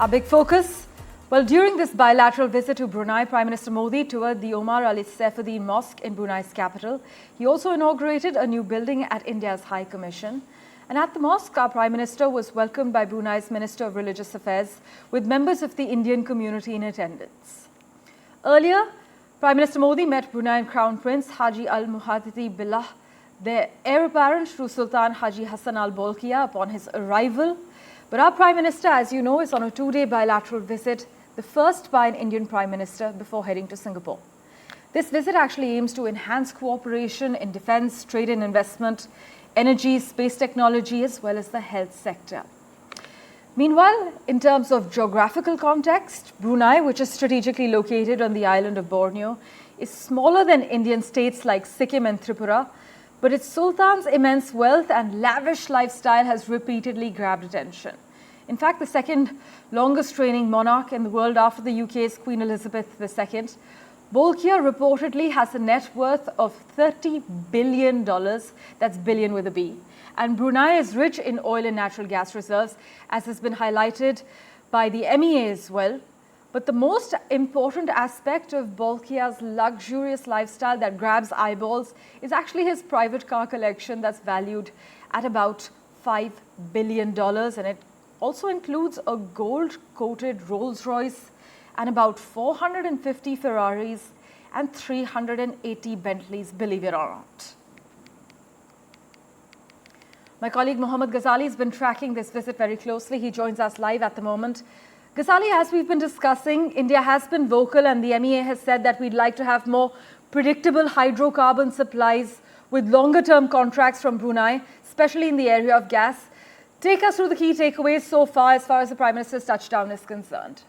Our big focus? Well, during this bilateral visit to Brunei, Prime Minister Modi toured the Omar Ali Saifuddin Mosque in Brunei's capital. He also inaugurated a new building at India's High Commission. And at the mosque, our Prime Minister was welcomed by Brunei's Minister of Religious Affairs with members of the Indian community in attendance. Earlier, Prime Minister Modi met Bruneian Crown Prince Haji Al Muhaddadi Billah, the heir apparent to Sultan Hassanal Bolkiah, upon his arrival. But our Prime Minister, as you know, is on a two-day bilateral visit, the first by an Indian Prime Minister before heading to Singapore. This visit actually aims to enhance cooperation in defense, trade and investment, energy, space technology, as well as the health sector. Meanwhile, in terms of geographical context, Brunei, which is strategically located on the island of Borneo, is smaller than Indian states like Sikkim and Tripura, but its Sultan's immense wealth and lavish lifestyle has repeatedly grabbed attention. In fact, the second longest reigning monarch in the world after the UK's Queen Elizabeth II, Bolkiah reportedly has a net worth of $30 billion, that's billion with a B. And Brunei is rich in oil and natural gas reserves, as has been highlighted by the MEA as well. But the most important aspect of Bolkiah's luxurious lifestyle that grabs eyeballs is actually his private car collection that's valued at about $5 billion. And it also includes a gold-coated Rolls-Royce and about 450 Ferraris and 380 Bentleys, believe it or not. My colleague Mohammed Ghazali has been tracking this visit very closely. He joins us live at the moment. Ghazali, as we've been discussing, India has been vocal and the MEA has said that we'd like to have more predictable hydrocarbon supplies with longer-term contracts from Brunei, especially in the area of gas. Take us through the key takeaways so far as the Prime Minister's touchdown is concerned.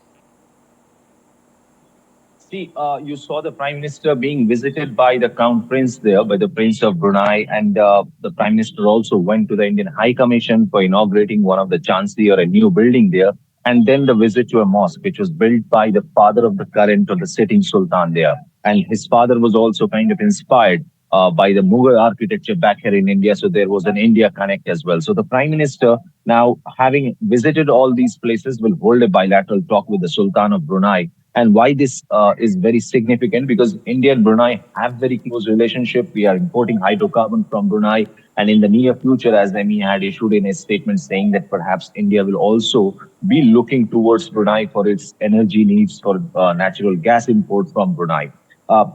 See, you saw the Prime Minister being visited by the Crown Prince there, by the Prince of Brunei, and the Prime Minister also went to the Indian High Commission for inaugurating one of the Chancellor, a new building there, and then the visit to a mosque, which was built by the father of the current or the sitting Sultan there. And his father was also kind of inspired by the Mughal architecture back here in India. So there was an India connect as well. So the Prime Minister, now having visited all these places, will hold a bilateral talk with the Sultan of Brunei. And why this is very significant, because India and Brunei have very close relationship. We are importing hydrocarbon from Brunei. And in the near future, as MEA had issued in a statement saying that perhaps India will also be looking towards Brunei for its energy needs for natural gas import from Brunei.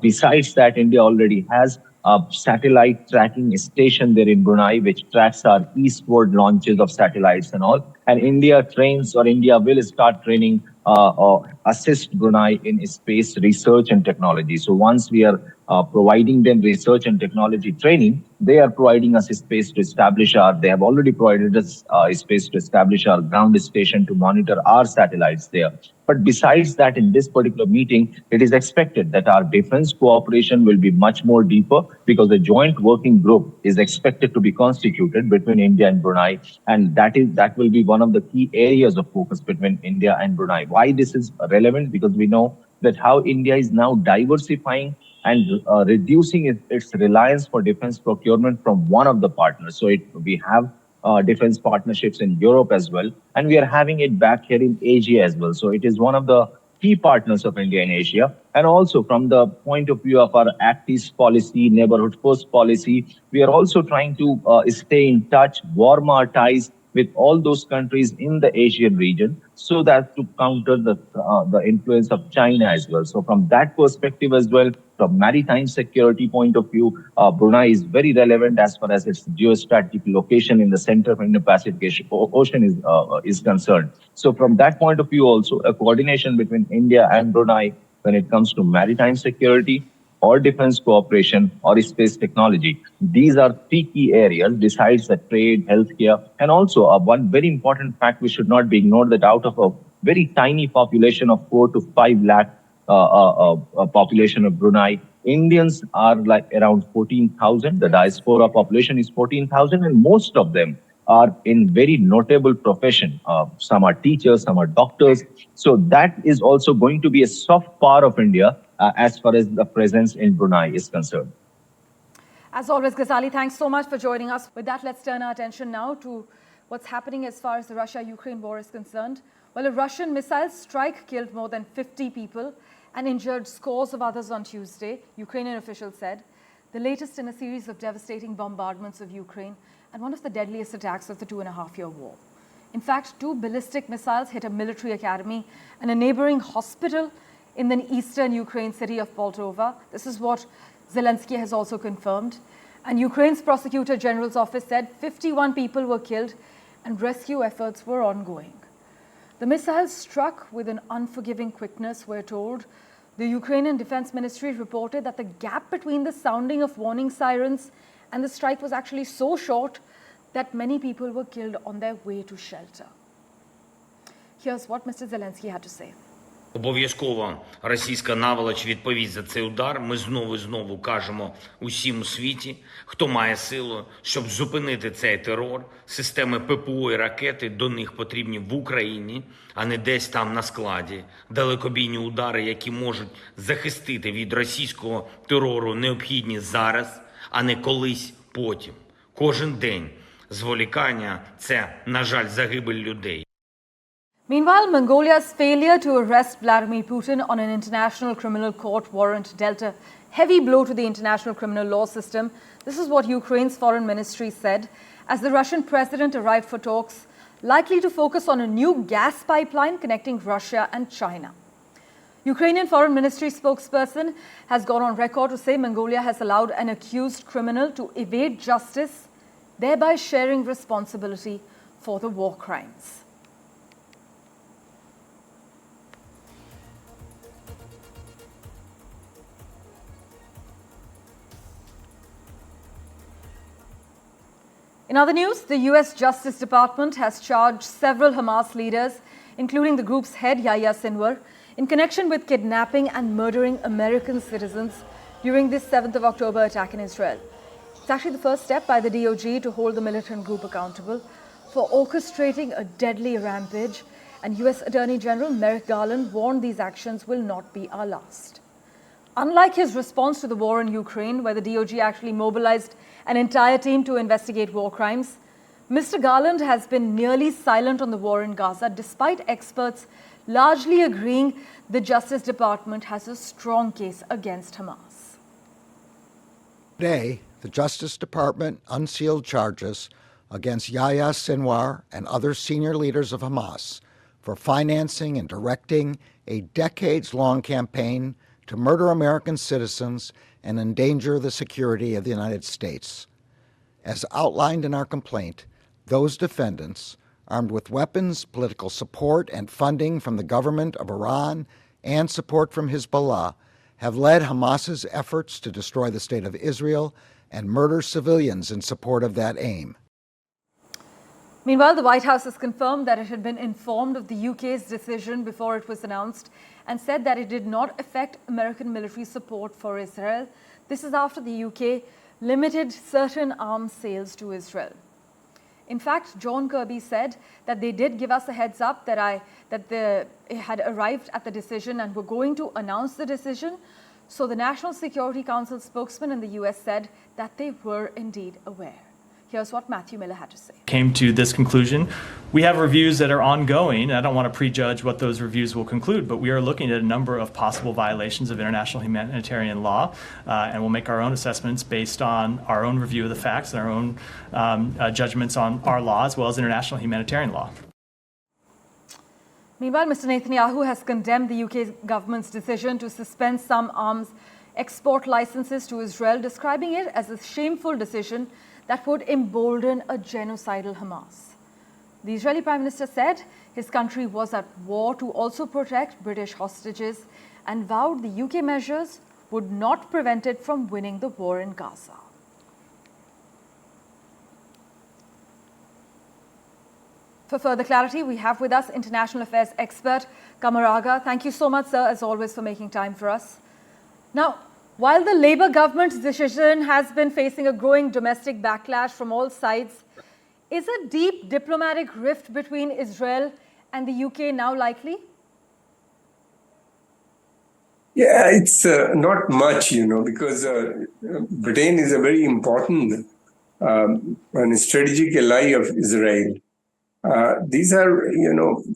Besides that, India already has a satellite tracking station there in Brunei, which tracks our eastward launches of satellites and all. And India will start training or assist Brunei in space research and technology. So once we are providing them research and technology training, they are providing us space to establish they have already provided us space to establish our ground station to monitor our satellites there. But besides that, in this particular meeting, it is expected that our defense cooperation will be much more deeper, because the joint working group is expected to be constituted between India and Brunei. And that will be one of the key areas of focus between India and Brunei. Why this is relevant? Because we know that how India is now diversifying and reducing its reliance for defense procurement from one of the partners. So we have defense partnerships in Europe as well, and we are having it back here in Asia as well. So it is one of the key partners of India in Asia. And also from the point of view of our Act East policy, neighborhood first policy, we are also trying to stay in touch, warm our ties with all those countries in the Asian region, so that to counter the influence of China as well. So from that perspective as well, from maritime security point of view, Brunei is very relevant as far as its geostrategic location in the center of Indo-Pacific Ocean is concerned. So from that point of view also, a coordination between India and Brunei when it comes to maritime security or defense cooperation or space technology. These are three key areas besides the trade, healthcare, and also one very important fact we should not be ignored, that out of a very tiny population of 4 to 5 lakh population of Brunei, Indians are like around 14,000. The diaspora population is 14,000, and most of them are in very notable profession. Some are teachers, some are doctors. So that is also going to be a soft power of India as far as the presence in Brunei is concerned. As always, Ghazali, thanks so much for joining us. With that, let's turn our attention now to what's happening as far as the Russia-Ukraine war is concerned. Well, Well, a Russian missile strike killed more than 50 people and injured scores of others on Tuesday, Ukrainian officials said, the latest in a series of devastating bombardments of Ukraine and one of the deadliest attacks of the 2.5-year war. In fact, 2 ballistic missiles hit a military academy and a neighboring hospital in the eastern Ukraine city of Poltava. This is what Zelensky has also confirmed. And Ukraine's Prosecutor General's office said 51 people were killed and rescue efforts were ongoing. The missiles struck with an unforgiving quickness, we're told. The Ukrainian Defense Ministry reported that the gap between the sounding of warning sirens and the strike was actually so short that many people were killed on their way to shelter. Here's what Mr. Zelensky had to say. Обов'язково російська наволоч відповість за цей удар. Ми знову і знову кажемо усім у світі, хто має силу, щоб зупинити цей терор. Системи ППО і ракети до них потрібні в Україні, а не десь там на складі. Далекобійні удари, які можуть захистити від російського терору, необхідні зараз, а не колись потім. Кожен день зволікання – це, на жаль, загибель людей. Meanwhile, Mongolia's failure to arrest Vladimir Putin on an international criminal court warrant dealt a heavy blow to the international criminal law system. This is what Ukraine's foreign ministry said as the Russian president arrived for talks likely to focus on a new gas pipeline connecting Russia and China. Ukrainian foreign ministry spokesperson has gone on record to say Mongolia has allowed an accused criminal to evade justice, thereby sharing responsibility for the war crimes. In other news, the US Justice Department has charged several Hamas leaders, including the group's head Yahya Sinwar, in connection with kidnapping and murdering American citizens during this 7th of October attack in Israel. It's actually the first step by the DOJ to hold the militant group accountable for orchestrating a deadly rampage, and US Attorney General Merrick Garland warned these actions will not be our last. Unlike his response to the war in Ukraine, where the DOJ actually mobilized an entire team to investigate war crimes, Mr. Garland has been nearly silent on the war in Gaza, despite experts largely agreeing the Justice Department has a strong case against Hamas. Today, the Justice Department unsealed charges against Yahya Sinwar and other senior leaders of Hamas for financing and directing a decades-long campaign to murder American citizens and endanger the security of the United States. As outlined in our complaint, those defendants, armed with weapons, political support, and funding from the government of Iran and support from Hezbollah, have led Hamas's efforts to destroy the state of Israel and murder civilians in support of that aim. Meanwhile, the White House has confirmed that it had been informed of the UK's decision before it was announced and said that it did not affect American military support for Israel. This is after the UK limited certain arms sales to Israel. In fact, John Kirby said that they did give us a heads up that they had arrived at the decision and were going to announce the decision. So the National Security Council spokesman in the US said that they were indeed aware. Here's what Matthew Miller had to say. Came to this conclusion. We have reviews that are ongoing. I don't want to prejudge what those reviews will conclude, but we are looking at a number of possible violations of international humanitarian law, and we'll make our own assessments based on our own review of the facts and our own judgments on our law as well as international humanitarian law. Meanwhile, Mr. Netanyahu has condemned the UK government's decision to suspend some arms export licenses to Israel, describing it as a shameful decision that would embolden a genocidal Hamas. The Israeli Prime Minister said his country was at war to also protect British hostages and vowed the UK measures would not prevent it from winning the war in Gaza. For further clarity, we have with us international affairs expert Kamaraga. Thank you so much, sir, as always, for making time for us. Now, while the Labour government's decision has been facing a growing domestic backlash from all sides, is a deep diplomatic rift between Israel and the UK now likely? Yeah, it's not much, because Britain is a very important and strategic ally of Israel. These are,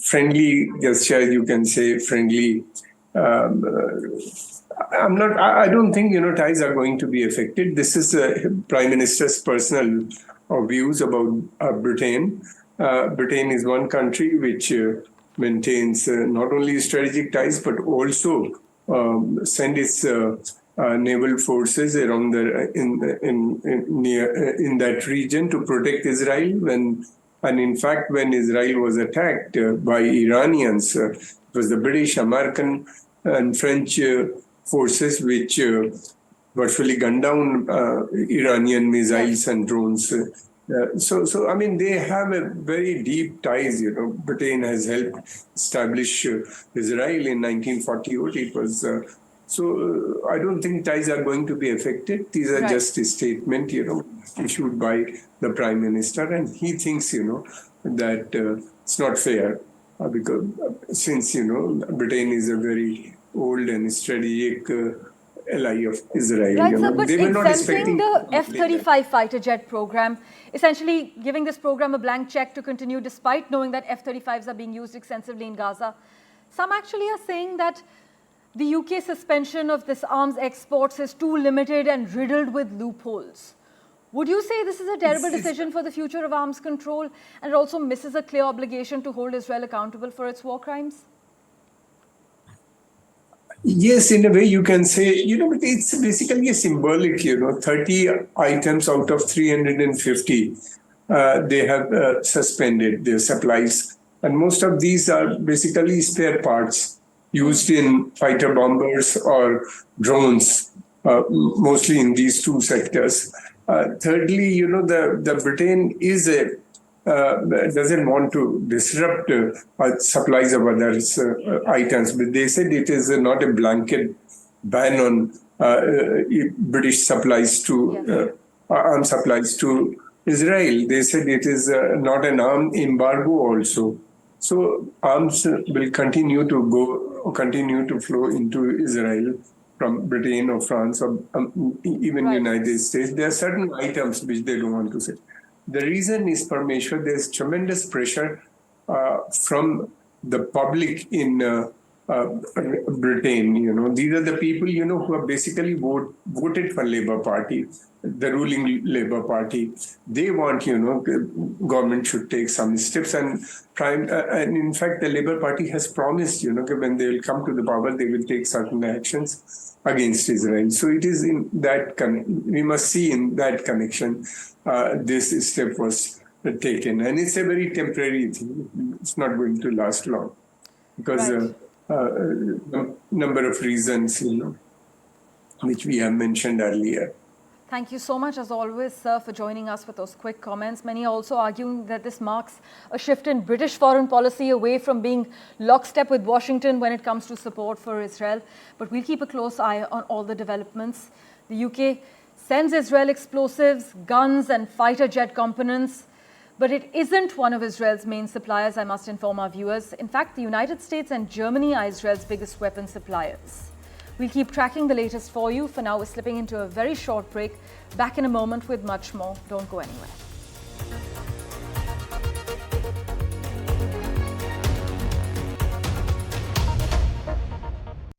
friendly gestures, you can say, friendly. I don't think, ties are going to be affected. This is Prime Minister's personal views about Britain. Britain is one country which maintains not only strategic ties, but also send its naval forces around in that region to protect Israel. And in fact, when Israel was attacked by Iranians, it was the British, American, and French forces which virtually gunned down Iranian missiles and drones. So I mean, they have a very deep ties. Britain has helped establish Israel in 1948. It was so. I don't think ties are going to be affected. These are just a statement, issued by the Prime Minister, and he thinks, that it's not fair because since Britain is a very old and strategic ally of Israel. Right, sir, but exempting the F-35 fighter jet program, essentially giving this program a blank check to continue despite knowing that F-35s are being used extensively in Gaza. Some actually are saying that the UK suspension of this arms exports is too limited and riddled with loopholes. Would you say this is a terrible decision for the future of arms control, and it also misses a clear obligation to hold Israel accountable for its war crimes? Yes, in a way you can say, but it's basically a symbolic, 30 items out of 350, they have suspended their supplies. And most of these are basically spare parts used in fighter bombers or drones, mostly in these two sectors. Thirdly, the Britain is doesn't want to disrupt supplies of other items, but they said it is not a blanket ban on British supplies to arms supplies to Israel. They said it is not an arm embargo also. So arms will continue to flow into Israel from Britain or France or even United States. There are certain items which they don't want to say. The reason is, Parmeshwar, there's tremendous pressure from the public in Britain. These are the people, who have basically voted for Labour Party, the ruling Labour Party. They want, government should take some steps. And in fact, the Labour Party has promised, when they will come to the power, they will take certain actions against Israel. So it is in that, we must see in that connection, this step was taken. And it's a very temporary thing. It's not going to last long because number of reasons, which we have mentioned earlier. Thank you so much, as always, sir, for joining us with those quick comments. Many are also arguing that this marks a shift in British foreign policy away from being lockstep with Washington when it comes to support for Israel. But we'll keep a close eye on all the developments. The UK sends Israel explosives, guns, and fighter jet components. But it isn't one of Israel's main suppliers, I must inform our viewers. In fact, the United States and Germany are Israel's biggest weapon suppliers. We'll keep tracking the latest for you. For now, we're slipping into a very short break. Back in a moment with much more. Don't go anywhere.